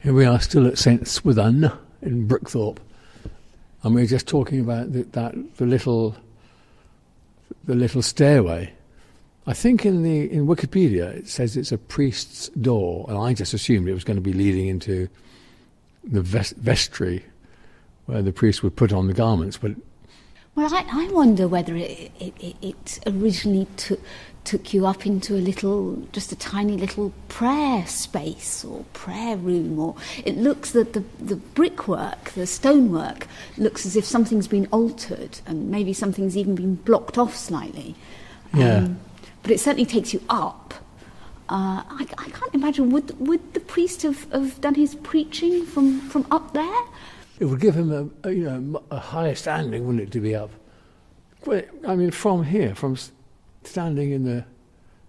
Here we are still at St Swithin in Brookthorpe, and we were just talking about the little stairway. I think in Wikipedia it says it's a priest's door, and I just assumed it was going to be leading into the vestry where the priest would put on the garments. But well, I wonder whether it originally took you up into just a tiny little prayer space or prayer room, or it looks that the brickwork, the stonework, looks as if something's been altered and maybe something's even been blocked off slightly. Yeah. But it certainly takes you up. I can't imagine, would the priest have done his preaching from up there? It would give him a higher standing, wouldn't it, to be up? Well, I mean, from here, from standing in the,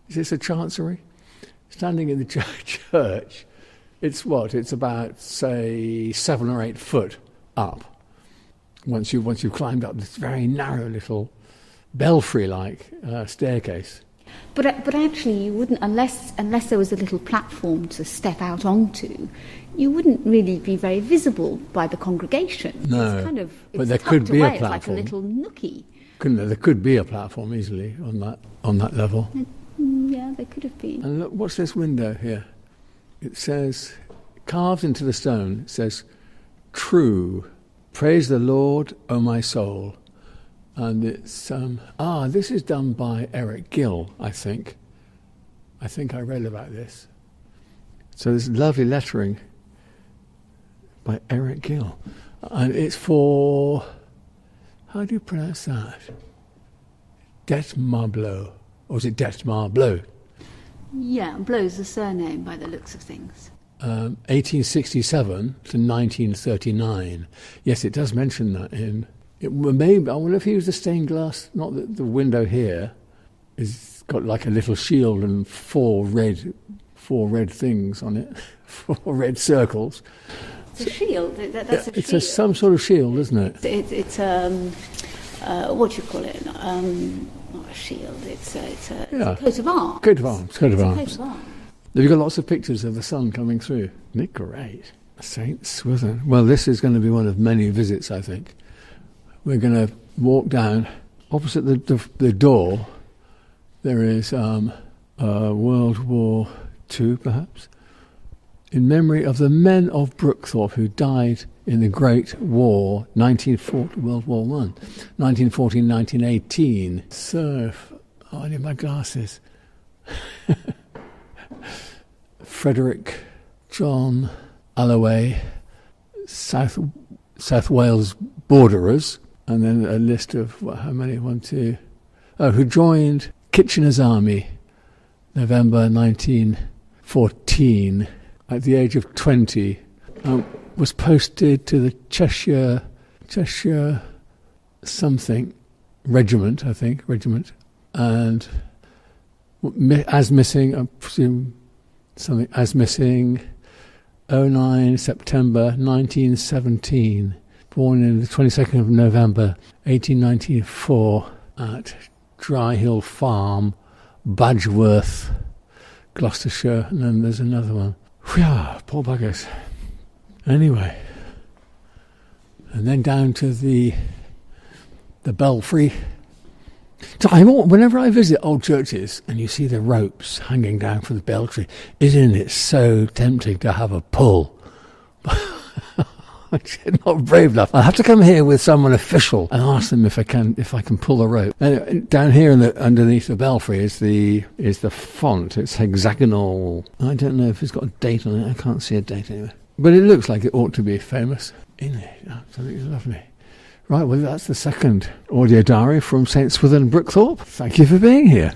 is this a chancery? Standing in the church, it's what? It's about, say, 7 or 8 foot up. Once you've climbed up this very narrow little belfry-like staircase. But actually, you wouldn't, unless there was a little platform to step out onto, you wouldn't really be very visible by the congregation. No, it's kind of, but there could be a platform. It's like a little nookie. Couldn't there? There could be a platform easily on that level. Yeah, there could have been. And look, what's this window here? It says, carved into the stone, it says, "True, praise the Lord, O my soul." And it's, this is done by Eric Gill, I think. I think I read about this. So there's lovely lettering by Eric Gill. And it's for, how do you pronounce that? Detmarblo. Or is it Detmarblo? Yeah, Blow's the surname by the looks of things. 1867 to 1939. Yes, it does mention that in... I wonder if he used the stained glass, not the window here, is got like a little shield and four red things on it, 4 red circles. It's a shield. That's a shield. It's some sort of shield, isn't it? It's what do you call it? Not a shield. It's a coat of arms. Coat of arms. Coat of arms. Have you got lots of pictures of the sun coming through? Isn't it great? St Swithin. Well, this is going to be one of many visits, I think. We're going to walk down. Opposite the door, there is World War II, perhaps, in memory of the men of Brookthorpe who died in the Great War, World War I, 1914-1918. So, I need my glasses. Frederick John Alloway, South Wales borderers. And then a list of, how many? 1, 2... who joined Kitchener's Army, November 1914, at the age of 20, was posted to the Cheshire something regiment, I think, and as missing, I presume, something, as missing, 09 September 1917. Born on the 22nd of November 1894 at Dry Hill Farm, Badgeworth, Gloucestershire, and then there's another one. Whew, poor buggers. Anyway, and then down to the belfry. So whenever I visit old churches and you see the ropes hanging down from the belfry, isn't it so tempting to have a pull? I'm not brave enough. I have to come here with someone official and ask them if I can pull the rope. And down here underneath the belfry is the font. It's hexagonal. I don't know if it's got a date on it. I can't see a date anyway. But it looks like it ought to be famous. Isn't it? Absolutely lovely. Right, well, that's the second audio diary from St Swithin, Brookthorpe. Thank you for being here.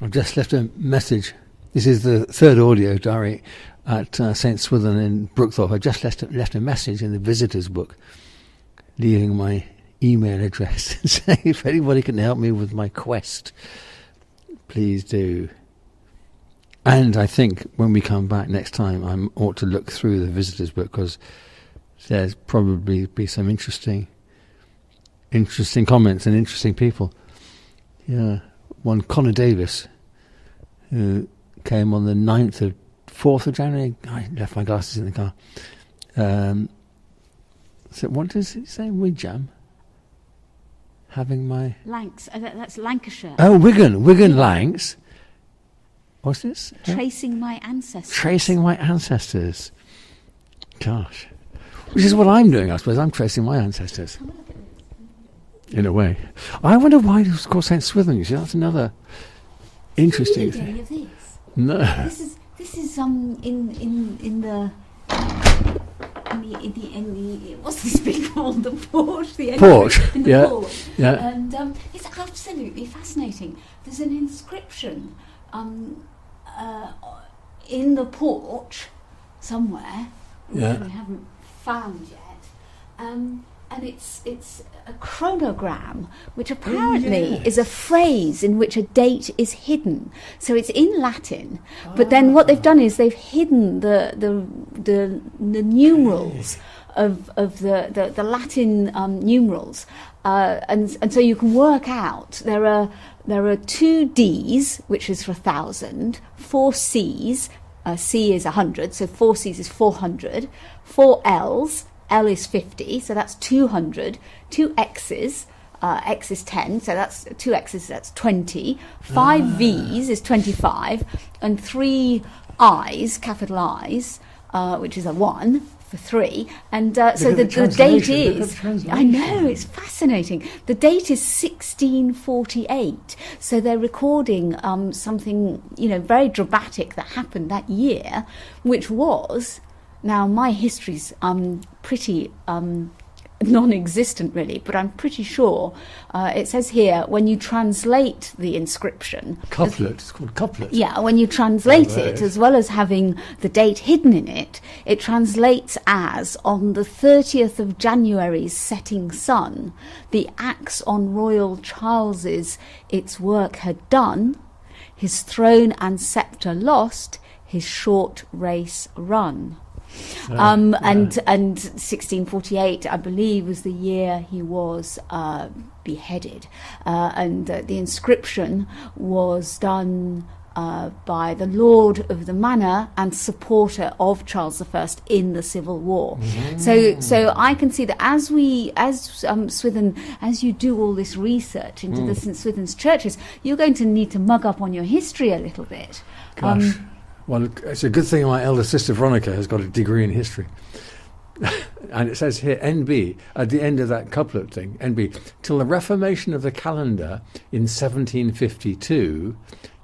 I've just left a message. This is the third audio diary at St Swithin in Brookthorpe. I just left a message in the visitors book, leaving my email address and saying if anybody can help me with my quest, please do. And I think when we come back next time, I ought to look through the visitors book, because there's probably be some interesting comments and interesting people. Yeah, one Connor Davis, who came on the 9th of 4th of January. I left my glasses in the car. So what does it say? Widjam? Having my... Lancs. That's Lancashire. Oh, Wigan Lancs. What's this? Tracing my ancestors. Tracing my ancestors. Gosh. Which is what I'm doing, I suppose. I'm tracing my ancestors. In a way. I wonder why it was called St. Swithin. You see, that's another interesting thing. Any of this? No. This is in the what's this big called? The porch. The porch. In the Yeah. porch. Yeah. And it's absolutely fascinating. There's an inscription in the porch somewhere, which we haven't found yet, and it's a chronogram, which apparently is a phrase in which a date is hidden. So it's in Latin, but then what they've done is they've hidden the numerals of the Latin numerals, and so you can work out there are 2 Ds, which is for 1,000, 4 Cs. C is 100, so 4 Cs is 400, 4 Ls, L is 50, so that's 200, 2 X's, X is 10, so that's 2 X's, that's 20, 5 V's is 25, and 3 I's, capital I's, which is a 1 for 3, and so the date is, I know, it's fascinating, the date is 1648, so they're recording something, very dramatic that happened that year, which was... Now, my history's pretty non-existent, really, but I'm pretty sure it says here, when you translate the inscription... Couplet, it's called couplet. Yeah, when you translate it, as well as having the date hidden in it, it translates as, on the 30th of January's setting sun, the axe on Royal Charles's its work had done, his throne and sceptre lost, his short race run. And 1648, I believe, was the year he was beheaded, and the inscription was done by the Lord of the Manor and supporter of Charles I in the Civil War. So I can see that as Swithin, as you do all this research into the St. Swithin's churches, you're going to need to mug up on your history a little bit. Gosh. Well, it's a good thing my elder sister Veronica has got a degree in history. And it says here, NB, at the end of that couplet thing, NB, till the reformation of the calendar in 1752,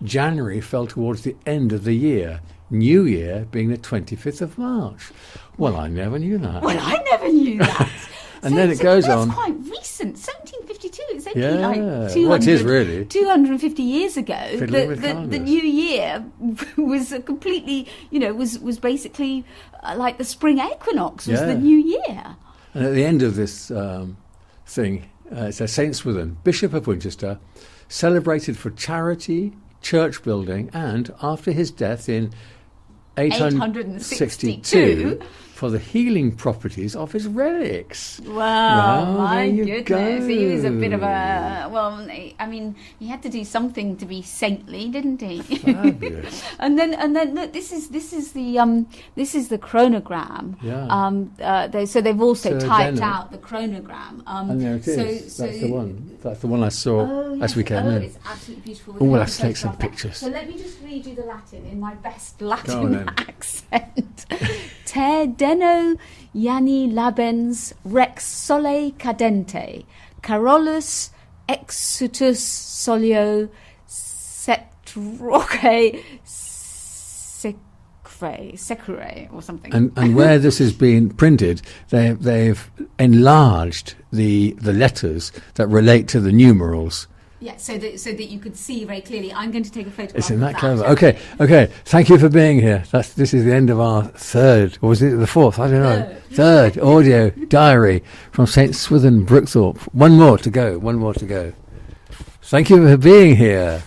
January fell towards the end of the year, New Year being the 25th of March. Well, I never knew that. Well, I never knew that. And then it goes on. That's quite recent, 1752. It's only like 200, well, it is really 250 years ago. The New Year was a completely, was basically like the spring equinox was the New Year. And at the end of this thing, it says St. Swithin, Bishop of Winchester, celebrated for charity, church building, and after his death in 862 for the healing properties of his relics. Well, my goodness. Go. He was a bit of a... Well, I mean, he had to do something to be saintly, didn't he? Fabulous. and then look, this is the chronogram. Yeah. So they've also typed Jenna. out the chronogram. And there it is. That's the one. That's the one I saw as we came in. It's absolutely beautiful. Oh, we'll have to take some pictures. So let me just read you the Latin in my best Latin accent. Te deno Yanni labens rex sole cadente, Carolus exutus solio setroque secure or something. And where this has been printed, they've enlarged the letters that relate to the numerals. Yeah, so that you could see very clearly. I'm going to take a photograph. Isn't that of clever? Okay. Thank you for being here. This is the end of our third, or was it the fourth? I don't know. Third audio diary from St. Swithin, Brookthorpe. One more to go. Thank you for being here.